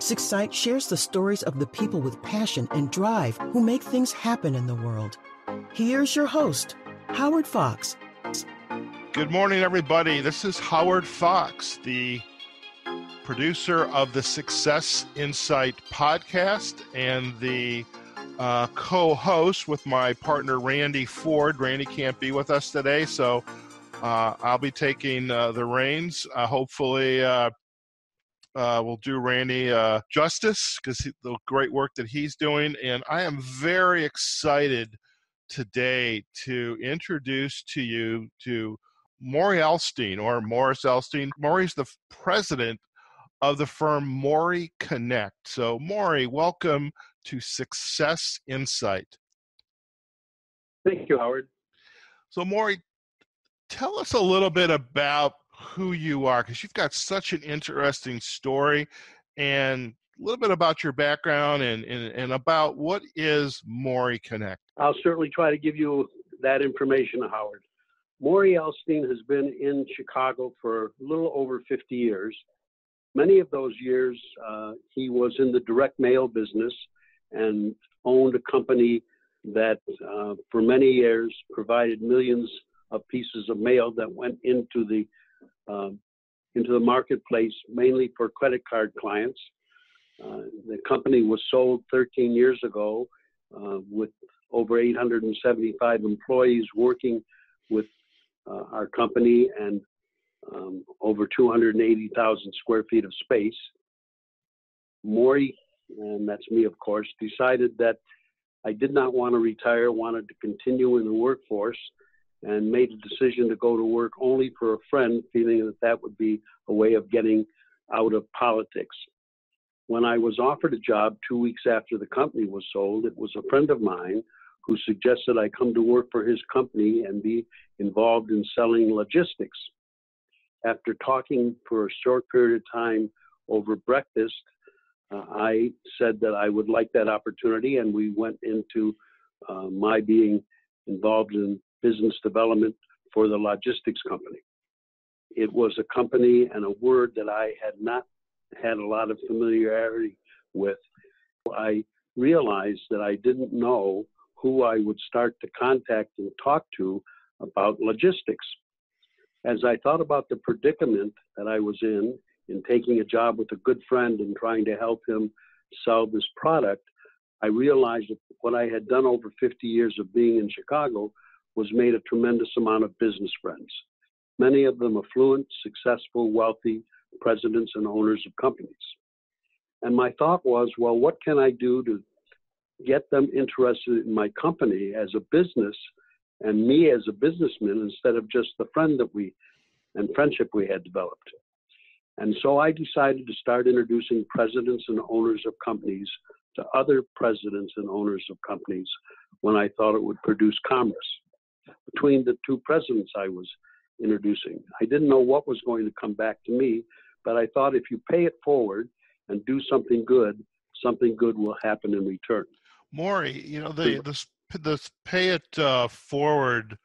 Sixsite shares the stories of the people with passion and drive who make things happen in the world. Here's your host, Howard Fox. Good morning, everybody. This is Howard Fox, the producer of the Success Insight podcast and the co-host with my partner, Randy Ford. Randy can't be with us today, so I'll be taking the reins. Hopefully, we'll do Randy justice because the great work that he's doing. And I am very excited today to introduce to you to Morrie Elstien, or Morrie Elstien. Morrie's the president of the firm MorrieCONNECT. So, Morrie, welcome to Success Insight. Thank you, Howard. So, Morrie, tell us a little bit about who you are, because you've got such an interesting story, and a little bit about your background and about what is MorrieCONNECT. I'll certainly try to give you that information, Howard. Morrie Elstien has been in Chicago for a little over 50 years. Many of those years, he was in the direct mail business and owned a company that for many years provided millions of pieces of mail that went into the marketplace, mainly for credit card clients. The company was sold 13 years ago with over 875 employees working with our company and over 280,000 square feet of space. Morrie, and that's me, of course, decided that I did not want to retire, wanted to continue in the workforce, and made a decision to go to work only for a friend, feeling that that would be a way of getting out of politics. When I was offered a job 2 weeks after the company was sold, it was a friend of mine who suggested I come to work for his company and be involved in selling logistics. After talking for a short period of time over breakfast, I said that I would like that opportunity, and we went into my being involved in business development for the logistics company. It was a company and a word that I had not had a lot of familiarity with. I realized that I didn't know who I would start to contact and talk to about logistics. As I thought about the predicament that I was in taking a job with a good friend and trying to help him sell this product, I realized that what I had done over 50 years of being in Chicago was made a tremendous amount of business friends, many of them affluent, successful, wealthy presidents and owners of companies. And my thought was, well, what can I do to get them interested in my company as a business and me as a businessman instead of just the friendship we had developed? And so I decided to start introducing presidents and owners of companies to other presidents and owners of companies when I thought it would produce commerce between the two presidents I was introducing. I didn't know what was going to come back to me, but I thought if you pay it forward and do something good will happen in return. Morrie, this pay it forward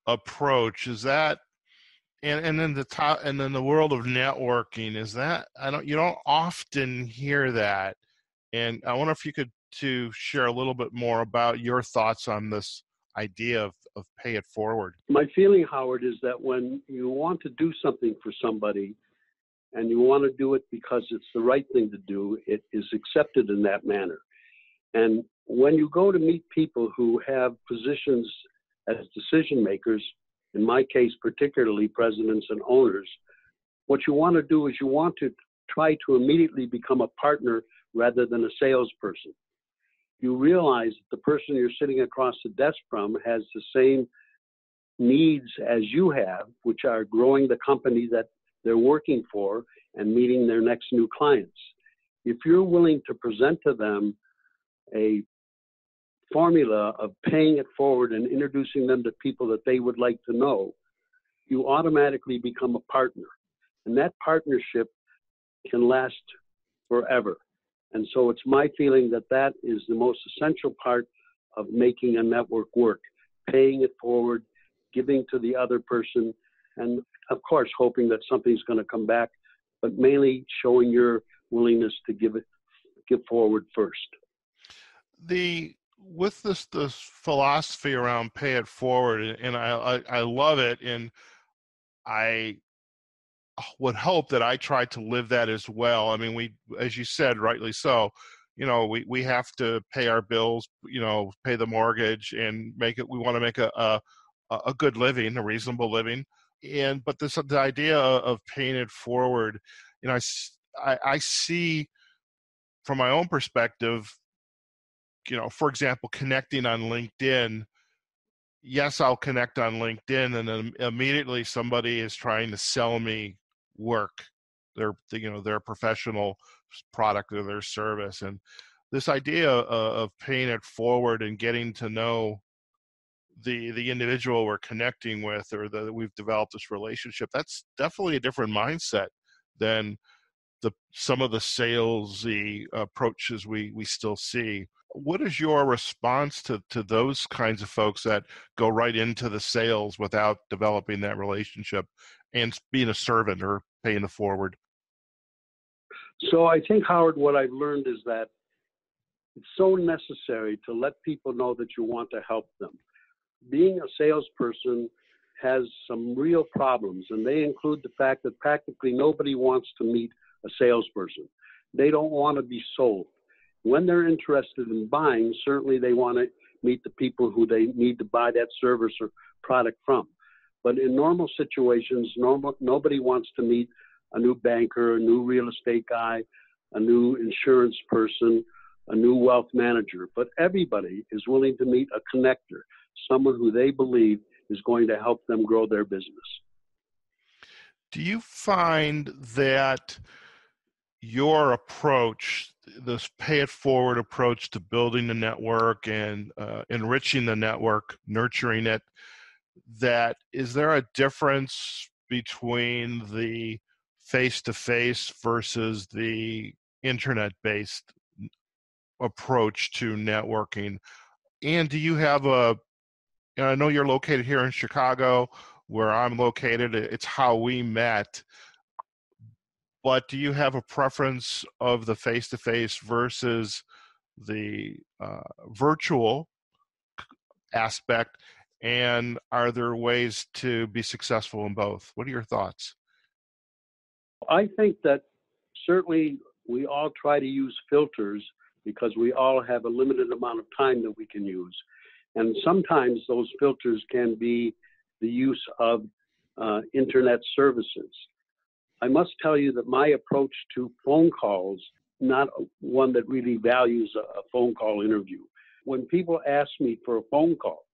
approach, is that, and then the world of networking, is that, you don't often hear that, and I wonder if you could to share a little bit more about your thoughts on this idea of pay it forward. My feeling, Howard, is that when you want to do something for somebody and you want to do it because it's the right thing to do, it is accepted in that manner. And when you go to meet people who have positions as decision makers, in my case, particularly presidents and owners, what you want to do is you want to try to immediately become a partner rather than a salesperson. You realize that the person you're sitting across the desk from has the same needs as you have, which are growing the company that they're working for and meeting their next new clients. If you're willing to present to them a formula of paying it forward and introducing them to people that they would like to know, you automatically become a partner. And that partnership can last forever. And so it's my feeling that that is the most essential part of making a network work, paying it forward, giving to the other person, and of course, hoping that something's going to come back, but mainly showing your willingness to give forward first. With this philosophy around pay it forward, and I love it, and I would hope that I try to live that as well. I mean, as you said, rightly so, we have to pay our bills, pay the mortgage, and we want to make a good living, a reasonable living. But the idea of paying it forward, I see from my own perspective, for example, connecting on LinkedIn. Yes, I'll connect on LinkedIn, and then immediately somebody is trying to sell me work, their professional product or their service. And this idea of paying it forward and getting to know the individual we're connecting with, or that we've developed this relationship, that's definitely a different mindset than some of the salesy approaches we still see. What is your response to those kinds of folks that go right into the sales without developing that relationship and being a servant or paying it forward? So I think, Howard, what I've learned is that it's so necessary to let people know that you want to help them. Being a salesperson has some real problems, and they include the fact that practically nobody wants to meet a salesperson. They don't want to be sold. When they're interested in buying, certainly they want to meet the people who they need to buy that service or product from. But in normal situations, nobody wants to meet a new banker, a new real estate guy, a new insurance person, a new wealth manager. But everybody is willing to meet a connector, someone who they believe is going to help them grow their business. Do you find that your approach, this pay it forward approach to building the network and enriching the network, nurturing it, is there a difference between the face-to-face versus the internet-based approach to networking? And do you have I know you're located here in Chicago, where I'm located. It's how we met. But do you have a preference of the face-to-face versus the virtual aspect? And are there ways to be successful in both? What are your thoughts? I think that certainly we all try to use filters because we all have a limited amount of time that we can use. And sometimes those filters can be the use of internet services. I must tell you that my approach to phone calls, not one that really values a phone call interview. When people ask me for a phone call,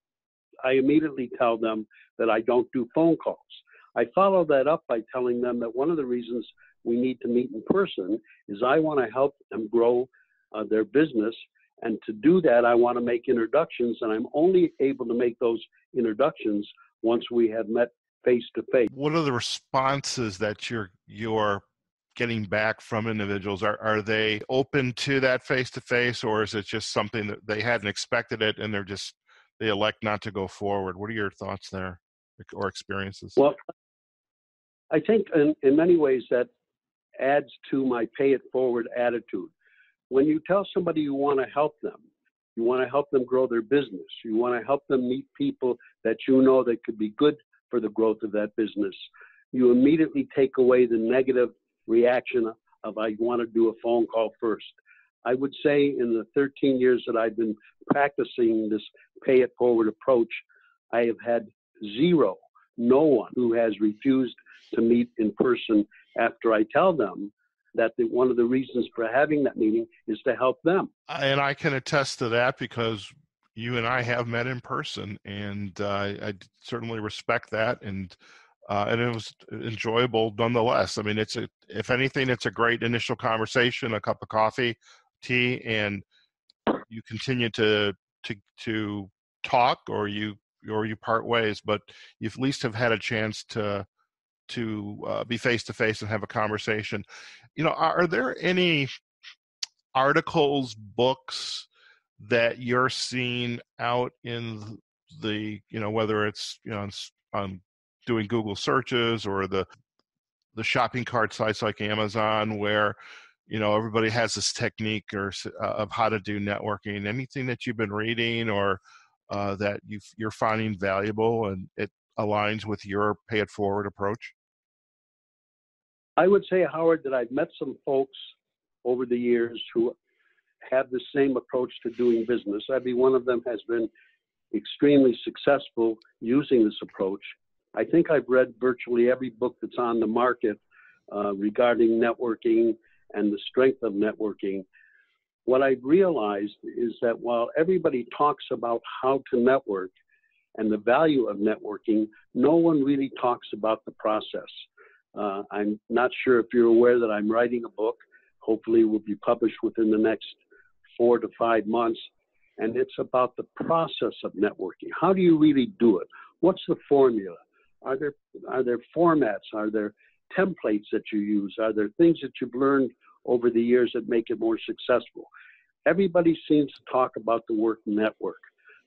I immediately tell them that I don't do phone calls. I follow that up by telling them that one of the reasons we need to meet in person is I want to help them grow their business. And to do that, I want to make introductions, and I'm only able to make those introductions once we have met face to face. What are the responses that you're getting back from individuals? Are they open to that face to face, or is it just something that they hadn't expected it and they elect not to go forward? What are your thoughts there or experiences? Well, I think in many ways that adds to my pay it forward attitude. When you tell somebody you want to help them grow their business, you want to help them meet people that you know that could be good for the growth of that business, you immediately take away the negative reaction of I want to do a phone call first. I would say in the 13 years that I've been practicing this pay it forward approach, I have had no one who has refused to meet in person after I tell them that one of the reasons for having that meeting is to help them. And I can attest to that because you and I have met in person, and I certainly respect that, and it was enjoyable nonetheless. I mean, if anything, it's a great initial conversation, a cup of coffee, tea, and you continue to talk, or you part ways, but you at least have had a chance to be face to face and have a conversation. Are there any articles, books that you're seeing out in the, whether it's, on doing Google searches or the shopping cart sites like Amazon, where, everybody has this technique of how to do networking. Anything that you've been reading or that you're finding valuable and it aligns with your pay it forward approach? I would say, Howard, that I've met some folks over the years who have the same approach to doing business. Every one of them has been extremely successful using this approach. I think I've read virtually every book that's on the market regarding networking and the strength of networking. What I've realized is that while everybody talks about how to network and the value of networking, no one really talks about the process. I'm not sure if you're aware that I'm writing a book. Hopefully it will be published within the next 4 to 5 months. And it's about the process of networking. How do you really do it? What's the formula? Are there formats? Are there templates that you use? Are there things that you've learned over the years that make it more successful? Everybody seems to talk about the word network.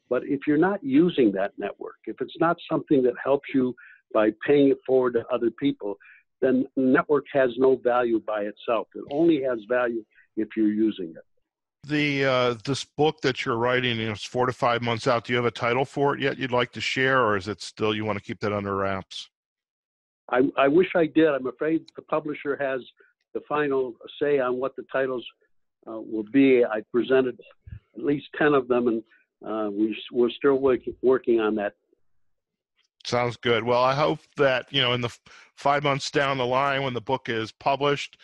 But if you're not using that network, if it's not something that helps you by paying it forward to other people, then network has no value by itself. It only has value if you're using it. This book that you're writing, it's 4 to 5 months out. Do you have a title for it yet you'd like to share, or is it still you want to keep that under wraps? I wish I did. I'm afraid the publisher has the final say on what the titles will be. I presented at least 10 of them, and we're still working on that. Sounds good. Well, I hope that, in the 5 months down the line when the book is published,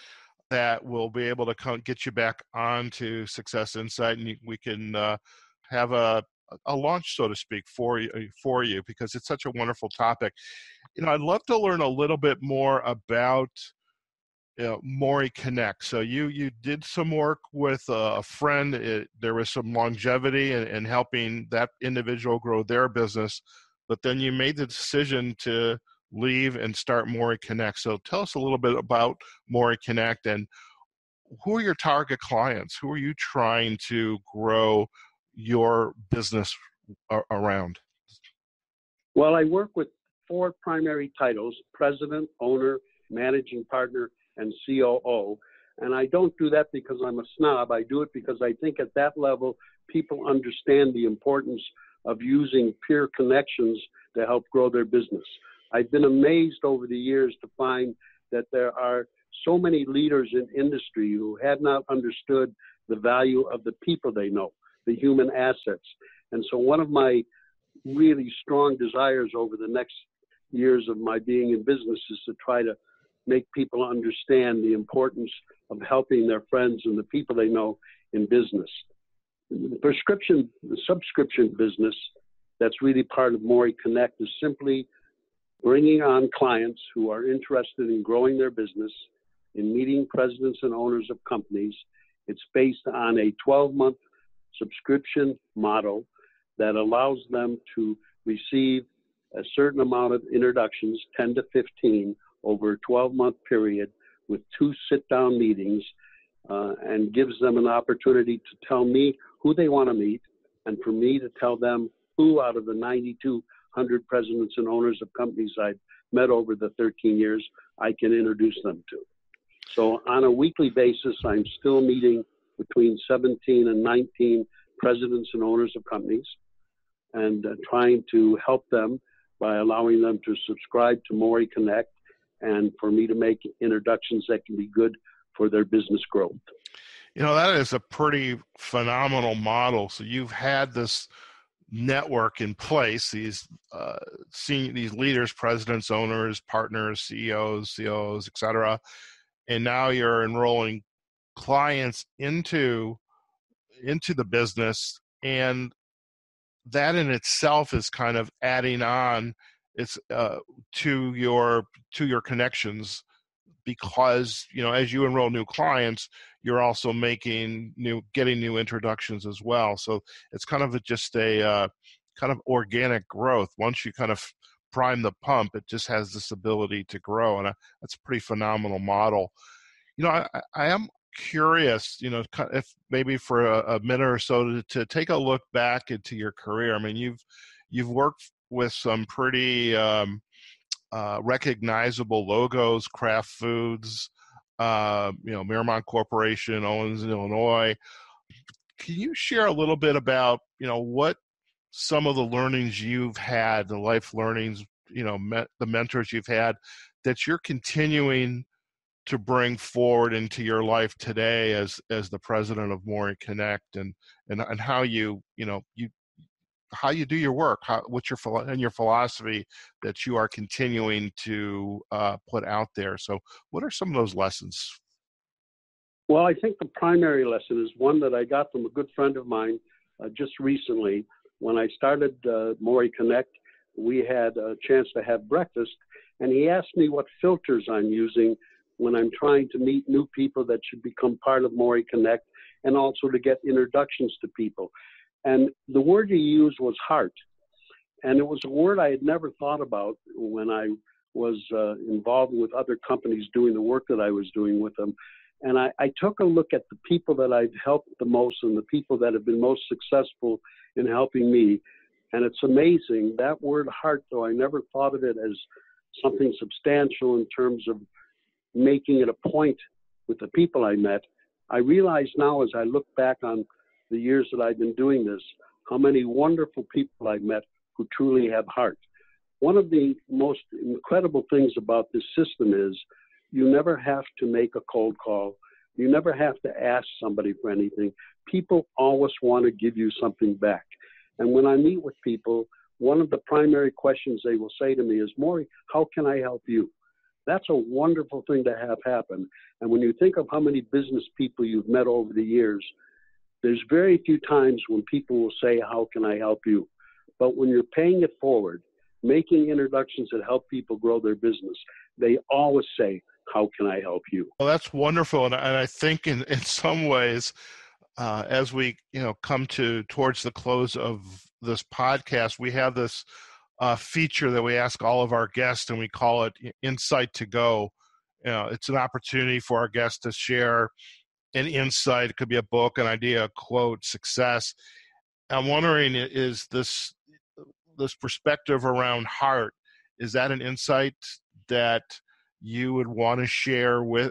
that we'll be able to get you back onto Success Insight, and we can have a launch, so to speak, for you, because it's such a wonderful topic. I'd love to learn a little bit more about MorrieCONNECT. So you did some work with a friend. There was some longevity in helping that individual grow their business, but then you made the decision to leave and start MorrieCONNECT. So tell us a little bit about MorrieCONNECT and who are your target clients? Who are you trying to grow your business around? Well, I work with 4 primary titles: president, owner, managing partner, and COO. And I don't do that because I'm a snob. I do it because I think at that level, people understand the importance of using peer connections to help grow their business. I've been amazed over the years to find that there are so many leaders in industry who had not understood the value of the people they know, the human assets. And so one of my really strong desires over the next years of my being in business is to try to make people understand the importance of helping their friends and the people they know in business. The subscription business that's really part of MorrieCONNECT is simply bringing on clients who are interested in growing their business, in meeting presidents and owners of companies. It's based on a 12-month subscription model that allows them to receive a certain amount of introductions, 10 to 15, over a 12-month period with 2 sit-down meetings, and gives them an opportunity to tell me who they want to meet, and for me to tell them who out of the 9,200 presidents and owners of companies I've met over the 13 years I can introduce them to. So on a weekly basis, I'm still meeting between 17 and 19 presidents and owners of companies, and trying to help them by allowing them to subscribe to MorrieCONNECT, and for me to make introductions that can be good for their business growth. That is a pretty phenomenal model. So you've had this network in place, these leaders, presidents, owners, partners, CEOs, COOs, et cetera, and now you're enrolling clients into the business, and that in itself is kind of adding on to your connections, because as you enroll new clients, you're also getting new introductions as well. So it's kind of just a kind of organic growth. Once you kind of prime the pump, it just has this ability to grow, and that's a pretty phenomenal model. I am curious, if maybe for a minute or so to take a look back into your career. I mean, you've worked with some pretty recognizable logos, Kraft Foods, Miramont Corporation, Owens, Illinois. Can you share a little bit about, what some of the learnings you've had, the life learnings, the mentors you've had that you're continuing to bring forward into your life today as the president of MorrieCONNECT, and how how you do your work, what's your philosophy that you are continuing to put out there. So what are some of those lessons? Well, I think the primary lesson is one that I got from a good friend of mine just recently. When I started MorrieCONNECT, we had a chance to have breakfast, and he asked me what filters I'm using when I'm trying to meet new people that should become part of MorrieCONNECT, and also to get introductions to people. And the word he used was heart. And it was a word I had never thought about when I was involved with other companies doing the work that I was doing with them. And I took a look at the people that I've helped the most and the people that have been most successful in helping me. And it's amazing. That word heart, though, I never thought of it as something substantial in terms of making it a point with the people I met. I realize now, as I look back on the years that I've been doing this, how many wonderful people I've met who truly have heart. One of the most incredible things about this system is you never have to make a cold call. You never have to ask somebody for anything. People always want to give you something back. And when I meet with people, one of the primary questions they will say to me is, Morrie, how can I help you? That's a wonderful thing to have happen. And when you think of how many business people you've met over the years, there's very few times when people will say, how can I help you? But when you're paying it forward, making introductions that help people grow their business, they always say, how can I help you? Well, that's wonderful. And I think in some ways, as we come towards the close of this podcast, we have this feature that we ask all of our guests, and we call it Insight to Go. It's an opportunity for our guests to share an insight. It could be a book, an idea, a quote, success. I'm wondering, is this perspective around heart, is that an insight that you would want to share with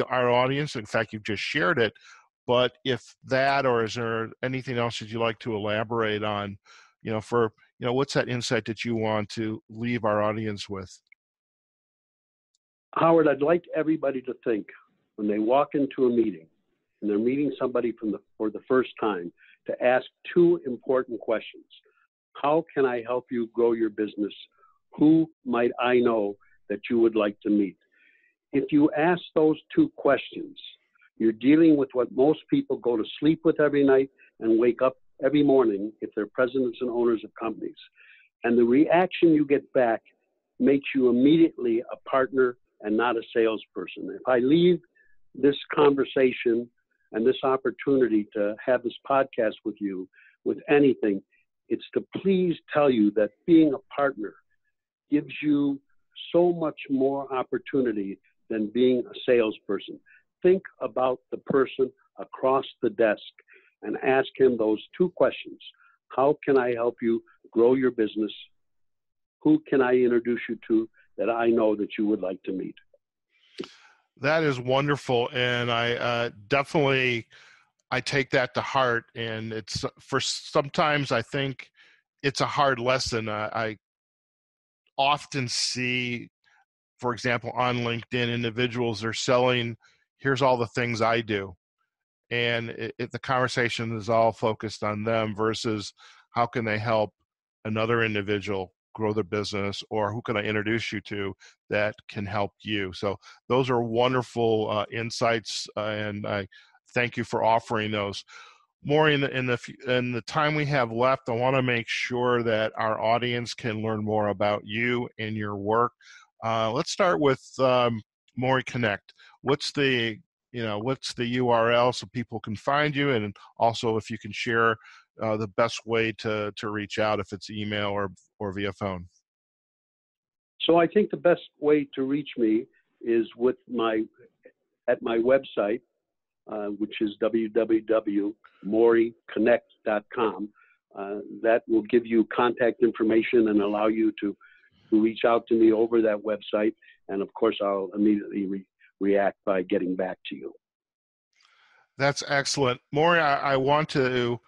our audience? In fact, you've just shared it, but if that, or is there anything else that you'd like to elaborate on, what's that insight that you want to leave our audience with? Howard, I'd like everybody to think when they walk into a meeting and they're meeting somebody for the first time, to ask two important questions. How can I help you grow your business? Who might I know that you would like to meet? If you ask those two questions, you're dealing with what most people go to sleep with every night and wake up every morning if they're presidents and owners of companies. And the reaction you get back makes you immediately a partner and not a salesperson. If I leave this conversation and this opportunity to have this podcast with you with anything, it's to please tell you that being a partner gives you so much more opportunity than being a salesperson. Think about the person across the desk and ask him those two questions. How can I help you grow your business? Who can I introduce you to that I know that you would like to meet? That is wonderful, and I definitely take that to heart. And it's sometimes I think it's a hard lesson. I often see, for example, on LinkedIn, individuals are selling, here's all the things I do. And the conversation is all focused on them versus how can they help another individual grow their business, or who can I introduce you to that can help you. So those are wonderful insights, and I thank you for offering those. Morrie, in the time we have left, I want to make sure that our audience can learn more about you and your work. Let's start with MorrieCONNECT. What's the URL so people can find you, and also if you can share the best way to reach out, if it's email or via phone. So I think the best way to reach me is at my website, which is www.MorrieConnect.com. That will give you contact information and allow you to reach out to me over that website. And of course, I'll immediately react by getting back to you. That's excellent. Morrie, I want to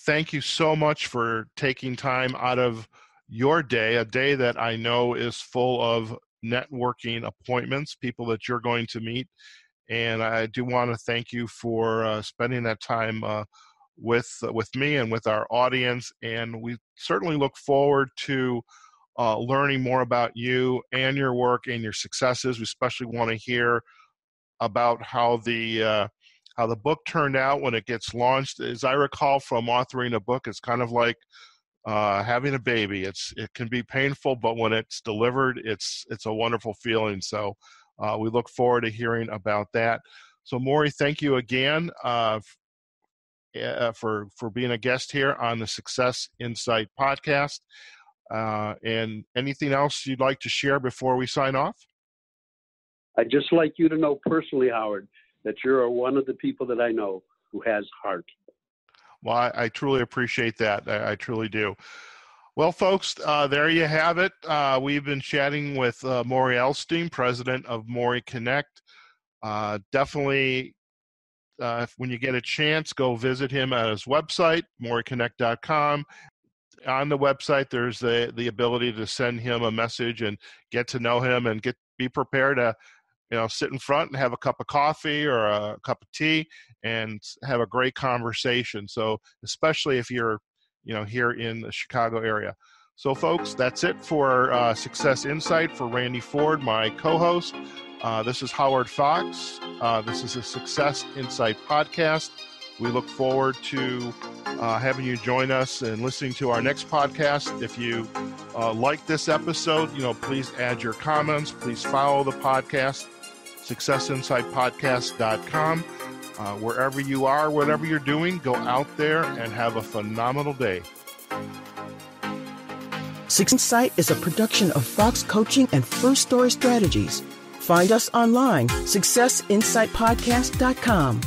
thank you so much for taking time out of your day, a day that I know is full of networking appointments, people that you're going to meet. And I do want to thank you for spending that time with me and with our audience. And we certainly look forward to learning more about you and your work and your successes. We especially want to hear about how the book turned out when it gets launched. As I recall from authoring a book, it's kind of like having a baby. It can be painful, but when it's delivered, it's a wonderful feeling. So we look forward to hearing about that. So Morrie, thank you again for being a guest here on the Success Insight podcast. And anything else you'd like to share before we sign off? I'd just like you to know personally, Howard, that you're one of the people that I know who has heart. Well, I truly appreciate that. I truly do. Well, folks, there you have it. We've been chatting with Morrie Elstien, president of MorrieCONNECT. Definitely, when you get a chance, go visit him at his website, MorrieCONNECT.com. On the website, there's the ability to send him a message and get to know him and be prepared to sit in front and have a cup of coffee or a cup of tea and have a great conversation. So especially if you're, here in the Chicago area. So folks, that's it for Success Insight. For Randy Ford, my co-host, this is Howard Fox. This is a Success Insight podcast. We look forward to having you join us and listening to our next podcast. If you like this episode, please add your comments. Please follow the podcast, successinsightpodcast.com. Wherever you are, whatever you're doing, go out there and have a phenomenal day. Success Insight is a production of Fox Coaching and First Story Strategies. Find us online, successinsightpodcast.com.